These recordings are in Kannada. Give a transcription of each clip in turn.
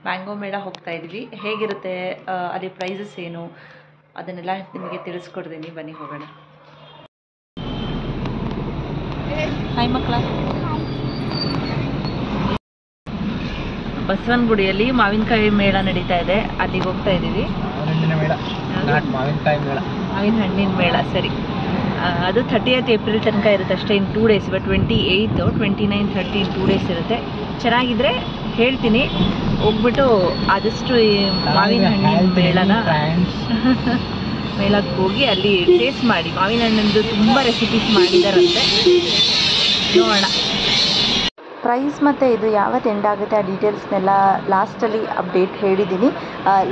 ಮ್ಯಾಂಗೋ ಮೇಳ ಹೋಗ್ತಾ ಇದ್ವಿ. ಹೇಗಿರುತ್ತೆ, ಅಲ್ಲಿ ಪ್ರೈಸಸ್ ಏನು ಅದನ್ನೆಲ್ಲ ನಿಮಗೆ ತಿಳಿಸ್ಕೊಡ್ತೀನಿ. ಬನ್ನಿ ಹೋಗೋಣ. ಹಾಯ್ ಮಕ್ಕಳ. ಬಸವನಗುಡಿಯಲ್ಲಿ ಮಾವಿನಕಾಯಿ ಮೇಳ ನಡೀತಾ ಇದೆ, ಅಲ್ಲಿಗೆ ಹೋಗ್ತಾ ಇದ್ದೀವಿ. ಮಾವಿನ ಹಣ್ಣಿನ ಮೇಳ, ಸರಿ. ಅದು 30th ಏಪ್ರಿಲ್ ತನಕ ಇರುತ್ತೆ ಅಷ್ಟೇ, ಇನ್ನು 2 days. ಬಟ್ 28, 29, 30 2 days ಇರುತ್ತೆ. ಚೆನ್ನಾಗಿದ್ರೆ ಹೇಳ್ತೀನಿ, ಹೋಗ್ಬಿಟ್ಟು ಆದಷ್ಟು ಈ ಮಾವಿನ ಹಣ್ಣಿನ ಮೇಳಕ್ಕೆ ಹೋಗಿ ಅಲ್ಲಿ ಟೇಸ್ಟ್ ಮಾಡಿ. ಮಾವಿನ ಹಣ್ಣಿಂದು ತುಂಬ ರೆಸಿಪೀಸ್ ಮಾಡಿದಾರಂತೆ, ನೋಡೋಣ. ಪ್ರೈಸ್ ಮತ್ತು ಇದು ಯಾವತ್ತು ಎಂಡ್ ಆಗುತ್ತೆ ಆ ಡೀಟೇಲ್ಸ್ನೆಲ್ಲ ಲಾಸ್ಟಲ್ಲಿ ಅಪ್ಡೇಟ್ ಹೇಳಿದ್ದೀನಿ.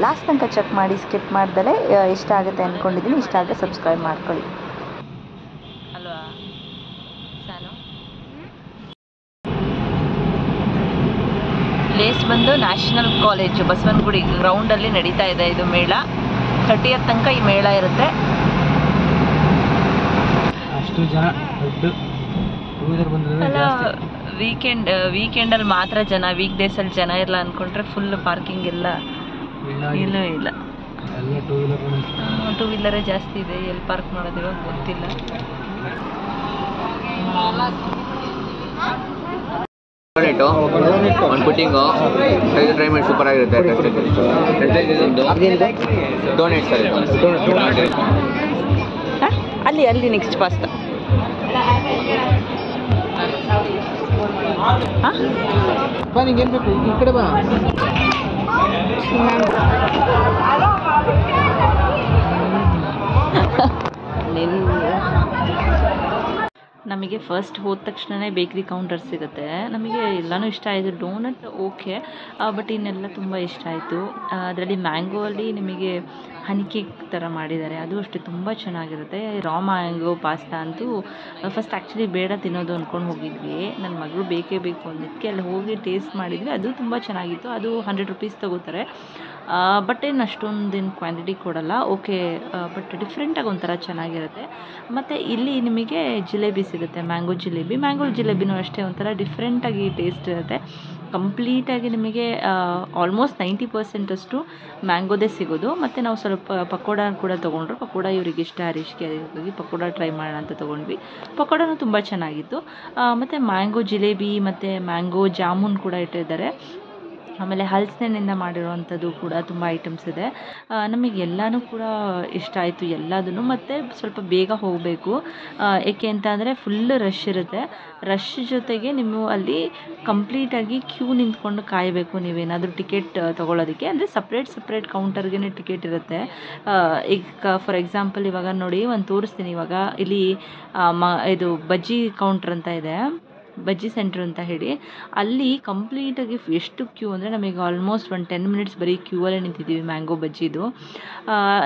ಲಾಸ್ಟ್ ತನಕ ಚೆಕ್ ಮಾಡಿ, ಸ್ಕಿಪ್ ಮಾಡ್ದಲೇ. ಇಷ್ಟ ಆಗುತ್ತೆ ಅಂದ್ಕೊಂಡಿದ್ದೀನಿ. ಇಷ್ಟ ಆದರೆ ಸಬ್ಸ್ಕ್ರೈಬ್ ಮಾಡ್ಕೊಳ್ಳಿ ಅಲ್ವಾ ಸಾನು. ಪ್ಲೇಸ್ ಬಂದು ನ್ಯಾಷನಲ್ ಕಾಲೇಜು ಬಸವನಗುಡಿ ಗ್ರೌಂಡಲ್ಲಿ ನಡೀತಾ ಇದೆ ಇದು ಮೇಳ. 30th ತನಕ ಈ ಮೇಳ ಇರುತ್ತೆ. ಅಷ್ಟು ಜನ ಅಲ್ಲ, ವೀಕೆಂಡಲ್ಲಿ ಮಾತ್ರ ಜನ, ವೀಕ್ ಡೇಸಲ್ಲಿ ಜನ ಇಲ್ಲ ಅಂದ್ಕೊಂಡ್ರೆ ಫುಲ್ ಪಾರ್ಕಿಂಗ್ ಎಲ್ಲ ಇಲ್ಲೂ ಇಲ್ಲ. 2 ವೀಲರೇ ಜಾಸ್ತಿ ಇದೆ. ಎಲ್ಲಿ ಪಾರ್ಕ್ ಮಾಡೋದು ಇವಾಗ ಗೊತ್ತಿಲ್ಲ. ಒಂದು ಪುಟ್ಟಿಂಗು ಟ್ರೈ ಮಾಡಿ ಸೂಪರ್ ಆಗಿರುತ್ತೆ. ಅಲ್ಲಿ ನೆಕ್ಸ್ಟ್ ಪಾಸ್ತಾ. ನಿಂಗೇನು ಬೇಕು ಈ ಕಡೆ ಬಾ. ನಮಗೆ ಫಸ್ಟ್ ಹೋದ ತಕ್ಷಣವೇ ಬೇಕ್ರಿ ಕೌಂಟರ್ ಸಿಗುತ್ತೆ. ನಮಗೆ ಎಲ್ಲನೂ ಇಷ್ಟ ಆಯಿತು. ಡೋನಟ್ ಓಕೆ, ಬಟ್ ಇನ್ನೆಲ್ಲ ತುಂಬ ಇಷ್ಟ ಆಯಿತು. ಅದರಲ್ಲಿ ಮ್ಯಾಂಗೋ ಅಲ್ಲಿ ನಿಮಗೆ ಹನಿ ಕೇಕ್ ಥರ ಮಾಡಿದ್ದಾರೆ, ಅದು ಅಷ್ಟೇ ತುಂಬ ಚೆನ್ನಾಗಿರುತ್ತೆ. ರಾ ಮ್ಯಾಂಗೋ ಪಾಸ್ತಾ ಅಂತೂ ಫಸ್ಟ್ ಆ್ಯಕ್ಚುಲಿ ಬೇಡ ತಿನ್ನೋದು ಅಂದ್ಕೊಂಡು ಹೋಗಿದ್ವಿ. ನನ್ನ ಮಗಳು ಬೇಕೇ ಬೇಕು ಅಂದಿದ್ದಕ್ಕೆ ಅಲ್ಲಿ ಹೋಗಿ ಟೇಸ್ಟ್ ಮಾಡಿದ್ವಿ. ಅದು ತುಂಬ ಚೆನ್ನಾಗಿತ್ತು. ಅದು 100 rupees ತೊಗೋತಾರೆ. ಬಟ್ ಏನು ಅಷ್ಟೊಂದೇನು ಕ್ವಾಂಟಿಟಿ ಕೊಡಲ್ಲ. ಓಕೆ, ಬಟ್ ಡಿಫ್ರೆಂಟಾಗಿ ಒಂಥರ ಚೆನ್ನಾಗಿರುತ್ತೆ. ಮತ್ತು ಇಲ್ಲಿ ನಿಮಗೆ ಜಿಲೇಬಿ ಸಿಗುತ್ತೆ, ಮ್ಯಾಂಗೋ ಜಿಲೇಬಿನೂ ಅಷ್ಟೇ ಒಂಥರ ಡಿಫ್ರೆಂಟಾಗಿ ಟೇಸ್ಟ್ ಇರುತ್ತೆ. ಕಂಪ್ಲೀಟಾಗಿ ನಿಮಗೆ ಆಲ್ಮೋಸ್ಟ್ 90% ಅಷ್ಟು ಮ್ಯಾಂಗೋದೇ ಸಿಗೋದು. ಮತ್ತು ನಾವು ಸ್ವಲ್ಪ ಪಕೋಡ ಕೂಡ ತೊಗೊಂಡ್ರು. ಪಕೋಡ ಇವ್ರಿಗೆ ಇಷ್ಟ, ಹರೀಶ್ಗೆ. ಹಾಗಾಗಿ ಪಕೋಡ ಟ್ರೈ ಮಾಡೋಣ ಅಂತ ತೊಗೊಂಡ್ವಿ. ಪಕೋಡನೂ ತುಂಬ ಚೆನ್ನಾಗಿತ್ತು. ಮತ್ತು ಮ್ಯಾಂಗೋ ಜಿಲೇಬಿ ಮತ್ತು ಮ್ಯಾಂಗೋ ಜಾಮೂನ್ ಕೂಡ ಇಟ್ಟಿದ್ದಾರೆ. ಆಮೇಲೆ ಹಲಸಿನಿಂದ ಮಾಡಿರುವಂಥದ್ದು ಕೂಡ ತುಂಬ ಐಟಮ್ಸ್ ಇದೆ. ನಮಗೆ ಎಲ್ಲನೂ ಕೂಡ ಇಷ್ಟ ಆಯಿತು ಎಲ್ಲದೂ. ಮತ್ತು ಸ್ವಲ್ಪ ಬೇಗ ಹೋಗಬೇಕು, ಏಕೆ ಅಂತ ಅಂದರೆ ಫುಲ್ ರಶ್ ಇರುತ್ತೆ. ರಶ್ ಜೊತೆಗೆ ನೀವು ಅಲ್ಲಿ ಕಂಪ್ಲೀಟಾಗಿ ಕ್ಯೂ ನಿಂತ್ಕೊಂಡು ಕಾಯಬೇಕು ನೀವೇನಾದರೂ ಟಿಕೆಟ್ ತೊಗೊಳ್ಳೋದಕ್ಕೆ. ಅಂದರೆ ಸಪ್ರೇಟ್ ಕೌಂಟರ್ಗೆ ಟಿಕೆಟ್ ಇರುತ್ತೆ. ಈಗ ಫಾರ್ ಎಕ್ಸಾಂಪಲ್ ಇವಾಗ ನೋಡಿ, ಒಂದು ತೋರಿಸ್ತೀನಿ. ಇವಾಗ ಇಲ್ಲಿ ಇದು ಬಜ್ಜಿ ಕೌಂಟ್ರ್ ಅಂತ ಇದೆ, ಬಜ್ಜಿ ಸೆಂಟ್ರ್ ಅಂತ ಹೇಳಿ. ಅಲ್ಲಿ ಕಂಪ್ಲೀಟಾಗಿ ಎಷ್ಟು ಕ್ಯೂ ಅಂದರೆ ನಮಗೆ ಆಲ್ಮೋಸ್ಟ್ 10 minutes ಬರೀ ಕ್ಯೂವಲ್ಲೇ ನಿಂತಿದ್ದೀವಿ ಮ್ಯಾಂಗೋ ಬಜ್ಜಿದು.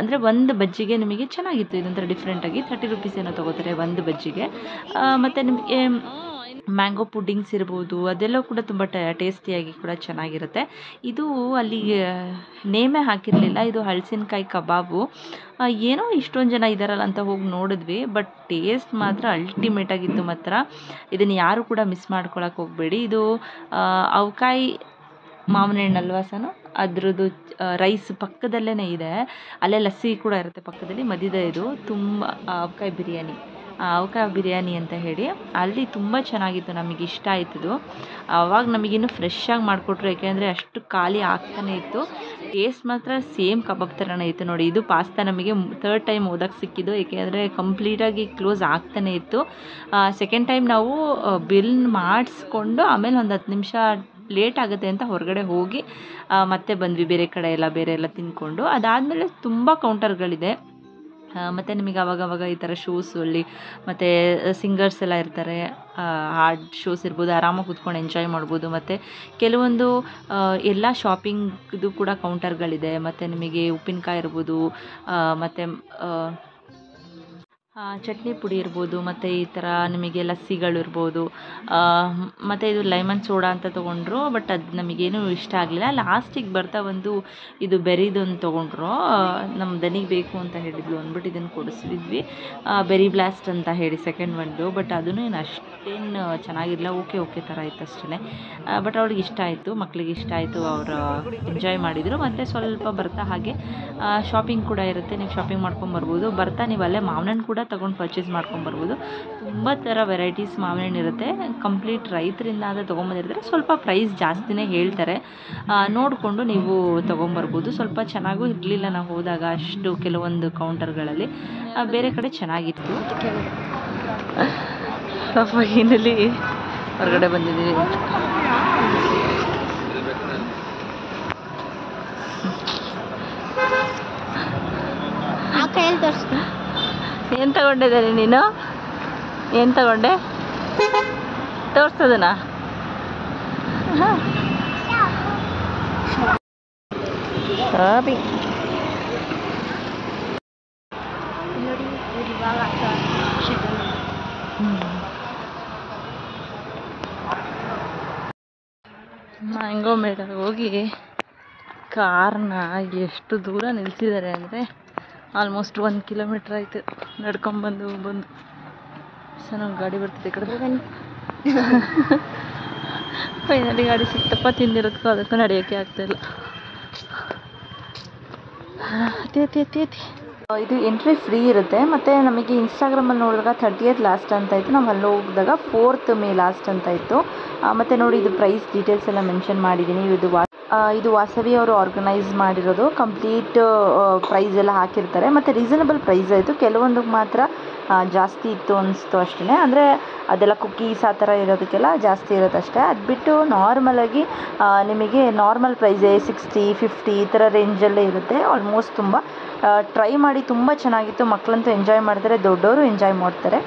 ಅಂದರೆ ಒಂದು ಬಜ್ಜಿಗೆ ನಿಮಗೆ ಚೆನ್ನಾಗಿತ್ತು. ಇದೊಂಥರ ಡಿಫ್ರೆಂಟಾಗಿ 30 rupees ಏನೋ ತೊಗೋತಾರೆ ಒಂದು ಬಜ್ಜಿಗೆ. ಮತ್ತು ನಿಮಗೆ ಮ್ಯಾಂಗೋ ಪುಡ್ಡಿಂಗ್ಸ್ ಇರ್ಬೋದು, ಅದೆಲ್ಲ ಕೂಡ ತುಂಬ ಟೇಸ್ಟಿಯಾಗಿ ಕೂಡ ಚೆನ್ನಾಗಿರುತ್ತೆ. ಇದು ಅಲ್ಲಿ ನೇಮೇ ಹಾಕಿರಲಿಲ್ಲ, ಇದು ಹಲಸಿನಕಾಯಿ ಕಬಾಬು. ಏನೋ ಇಷ್ಟೊಂದು ಜನ ಇದ್ದಾರಲ್ಲ ಅಂತ ಹೋಗಿ ನೋಡಿದ್ವಿ. ಬಟ್ ಟೇಸ್ಟ್ ಮಾತ್ರ ಅಲ್ಟಿಮೇಟ್ ಆಗಿತ್ತು ಮಾತ್ರ. ಇದನ್ನು ಯಾರು ಕೂಡ ಮಿಸ್ ಮಾಡ್ಕೊಳಕ್ಕೆ ಹೋಗಬೇಡಿ. ಇದು ಅವಕಾಯಿ ಮಾವಿನ ಹಣ್ಣು ಅಲ್ವಾ ಸಾನು, ಅದ್ರದ್ದು ರೈಸ್ ಪಕ್ಕದಲ್ಲೇ ಇದೆ. ಅಲ್ಲೇ ಲಸ್ಸಿ ಕೂಡ ಇರುತ್ತೆ ಪಕ್ಕದಲ್ಲಿ. ಮಧ್ಯದ ಇದು ತುಂಬ ಅವಕಾಯಿ ಬಿರಿಯಾನಿ ಅಂತ ಹೇಳಿ, ಅಲ್ಲಿ ತುಂಬ ಚೆನ್ನಾಗಿತ್ತು. ನಮಗೆ ಇಷ್ಟ ಆಯ್ತದು. ಆವಾಗ ನಮಗಿನ್ನೂ ಫ್ರೆಶ್ಶಾಗಿ ಮಾಡಿಕೊಟ್ರು, ಯಾಕೆಂದರೆ ಅಷ್ಟು ಖಾಲಿ ಆಗ್ತಾನೆ ಇತ್ತು. ಟೇಸ್ಟ್ ಮಾತ್ರ ಸೇಮ್ ಕಬಾಬ್ ಥರನೇ ಇತ್ತು. ನೋಡಿ, ಇದು ಪಾಸ್ತಾ ನಮಗೆ 3rd time ಓದಕ್ಕೆ ಸಿಕ್ಕಿದ್ದು, ಏಕೆಂದರೆ ಕಂಪ್ಲೀಟಾಗಿ ಕ್ಲೋಸ್ ಆಗ್ತಾನೆ ಇತ್ತು. ಸೆಕೆಂಡ್ ಟೈಮ್ ನಾವು ಬಿಲ್ ಮಾಡಿಸ್ಕೊಂಡು ಆಮೇಲೆ ಒಂದು 10 ನಿಮಿಷ ಲೇಟ್ ಆಗುತ್ತೆ ಅಂತ ಹೊರಗಡೆ ಹೋಗಿ ಮತ್ತೆ ಬಂದ್ವಿ. ಬೇರೆ ಎಲ್ಲ ತಿಂದ್ಕೊಂಡು. ಅದಾದಮೇಲೆ ತುಂಬ ಕೌಂಟರ್ಗಳಿದೆ. ಮತ್ತು ನಿಮಗೆ ಅವಾಗವಾಗ ಈ ಥರ ಶೋಸು ಅಲ್ಲಿ ಮತ್ತು ಸಿಂಗರ್ಸ್ ಎಲ್ಲ ಇರ್ತಾರೆ. ಹಾಡು ಶೋಸ್ ಇರ್ಬೋದು, ಆರಾಮಾಗಿ ಕೂತ್ಕೊಂಡು ಎಂಜಾಯ್ ಮಾಡ್ಬೋದು. ಮತ್ತು ಕೆಲವೊಂದು ಎಲ್ಲ ಶಾಪಿಂಗ್ದು ಕೂಡ ಕೌಂಟರ್ಗಳಿದೆ. ಮತ್ತು ನಿಮಗೆ ಉಪ್ಪಿನಕಾಯಿ ಇರ್ಬೋದು, ಮತ್ತು ಚಟ್ನಿ ಪುಡಿ ಇರ್ಬೋದು, ಮತ್ತು ಈ ಥರ ನಿಮಗೆ ಲಸ್ಸಿಗಳು ಇರ್ಬೋದು, ಮತ್ತು ಇದು ಲೆಮನ್ ಸೋಡಾ ಅಂತ ತೊಗೊಂಡ್ರು. ಬಟ್ ಅದು ನಮಗೇನು ಇಷ್ಟ ಆಗಲಿಲ್ಲ. ಲಾಸ್ಟಿಗೆ ಬರ್ತಾ ಒಂದು ಇದು ಬೆರಿದೊಂದು ತೊಗೊಂಡ್ರು. ನಮ್ಮ ದನಿಗೆ ಬೇಕು ಅಂತ ಹೇಳಿದ್ಲು ಅಂದ್ಬಿಟ್ಟು ಇದನ್ನು ಕೊಡಿಸಿದ್ವಿ. ಬೆರಿ ಬ್ಲಾಸ್ಟ್ ಅಂತ ಹೇಳಿ ಸೆಕೆಂಡ್ ಒಂದು. ಬಟ್ ಅದೂ ಏನು ಅಷ್ಟೇನು ಚೆನ್ನಾಗಿರಲಿಲ್ಲ, ಓಕೆ ಥರ ಇತ್ತು ಅಷ್ಟೇ. ಬಟ್ ಅವ್ಳಿಗೆ ಇಷ್ಟ ಆಯಿತು, ಮಕ್ಕಳಿಗೆ ಇಷ್ಟ ಆಯಿತು, ಅವರು ಎಂಜಾಯ್ ಮಾಡಿದರು. ಮತ್ತು ಸ್ವಲ್ಪ ಬರ್ತಾ ಹಾಗೆ ಶಾಪಿಂಗ್ ಕೂಡ ಇರುತ್ತೆ, ನೀವು ಶಾಪಿಂಗ್ ಮಾಡ್ಕೊಂಬರ್ಬೋದು. ಬರ್ತಾ ನೀವು ಅಲ್ಲೇ ಮಾವಿನ ಹಣ್ಣು ಕೂಡ ತೊಗೊಂಡು ಪರ್ಚೇಸ್ ಮಾಡ್ಕೊಂಬರ್ಬೋದು. ತುಂಬ ಥರ ವೆರೈಟೀಸ್ ಮಾವಿನ ಹಣ್ಣು ಇರುತ್ತೆ. ಕಂಪ್ಲೀಟ್ ರೈತರಿಂದ ಅಂತ ತೊಗೊಂಬಂದಿರ್ತಾರೆ. ಸ್ವಲ್ಪ ಪ್ರೈಸ್ ಜಾಸ್ತಿನೇ ಹೇಳ್ತಾರೆ, ನೋಡಿಕೊಂಡು ನೀವು ತೊಗೊಂಬರ್ಬೋದು. ಸ್ವಲ್ಪ ಚೆನ್ನಾಗೂ ಇರಲಿಲ್ಲ ನಾವು ಹೋದಾಗ ಅಷ್ಟು ಕೆಲವೊಂದು ಕೌಂಟರ್ಗಳಲ್ಲಿ. ಬೇರೆ ಕಡೆ ಚೆನ್ನಾಗಿತ್ತು. ಫೈನಲಿ ಹೊರಗಡೆ ಬಂದಿದ್ದೀವಿ. ಏನು ತಗೊಂಡಿದ್ದೀನಿ ನೀನು? ಏನು ತಗೊಂಡೆ? ತೋರಿಸೋದನಾ? ಶಾಪಿಂಗ್ ಮ್ಯಾಂಗೋ ಮೇಡಲ್ ಹೋಗಿ ಕಾರ್ನ ಎಷ್ಟು ದೂರ ನಿಲ್ಸಿದ್ದಾರೆ ಅಂದರೆ ಆಲ್ಮೋಸ್ಟ್ 1 ಕಿಲೋಮೀಟ್ರ್ ಆಯಿತು ನಡ್ಕೊಂಬಂದು ಚೆನ್ನಾಗಿ ಗಾಡಿ ಬರ್ತಿದೆ ಈ ಕಡೆ. ಫೈನಲಿ ಗಾಡಿ ಸಿಕ್ತಪ್ಪ. ತಿಂದಿರೋದಕ್ಕೂ ಅದಕ್ಕೂ ನಡೆಯೋಕ್ಕೆ ಆಗ್ತಾಯಿಲ್ಲ. ಅತಿ ಇದು ಎಂಟ್ರಿ ಫ್ರೀ ಇರುತ್ತೆ. ಮತ್ತು ನಮಗೆ ಇನ್ಸ್ಟಾಗ್ರಾಮಲ್ಲಿ ನೋಡಿದಾಗ 30th ಲಾಸ್ಟ್ ಅಂತ ಇತ್ತು. ನಾವು ಅಲ್ಲಿ ಹೋಗಿದಾಗ 4th ಮೇ ಲಾಸ್ಟ್ ಅಂತ ಇತ್ತು. ಮತ್ತು ನೋಡಿ ಇದು ಪ್ರೈಸ್ ಡೀಟೇಲ್ಸ್ ಎಲ್ಲ ಮೆನ್ಷನ್ ಮಾಡಿದ್ದೀನಿ. ಇದು ವಾಸವಿ ಅವರು ಆರ್ಗನೈಸ್ ಮಾಡಿರೋದು. ಕಂಪ್ಲೀಟ್ ಪ್ರೈಸ್ ಎಲ್ಲ ಹಾಕಿರ್ತಾರೆ. ಮತ್ತು ರೀಸನಬಲ್ ಪ್ರೈಸ್ ಆಯಿತು. ಕೆಲವೊಂದಕ್ಕೆ ಮಾತ್ರ ಜಾಸ್ತಿ ಇತ್ತು ಅನಿಸ್ತು ಅಷ್ಟೇ. ಅಂದರೆ ಅದೆಲ್ಲ ಕುಕ್ಕೀಸ್ ಆ ಥರ ಇರೋದಕ್ಕೆಲ್ಲ ಜಾಸ್ತಿ ಇರುತ್ತೆ ಅಷ್ಟೇ. ಅದು ಬಿಟ್ಟು ನಾರ್ಮಲಾಗಿ ನಿಮಗೆ ನಾರ್ಮಲ್ ಪ್ರೈಸೇ 60, 50 ಈ ಥರ ರೇಂಜಲ್ಲೇ ಇರುತ್ತೆ. ಆಲ್ಮೋಸ್ಟ್ ತುಂಬ ಟ್ರೈ ಮಾಡಿ ತುಂಬ ಚೆನ್ನಾಗಿತ್ತು. ಮಕ್ಕಳಂತೂ ಎಂಜಾಯ್ ಮಾಡ್ತಾರೆ, ದೊಡ್ಡವರು ಎಂಜಾಯ್ ಮಾಡ್ತಾರೆ.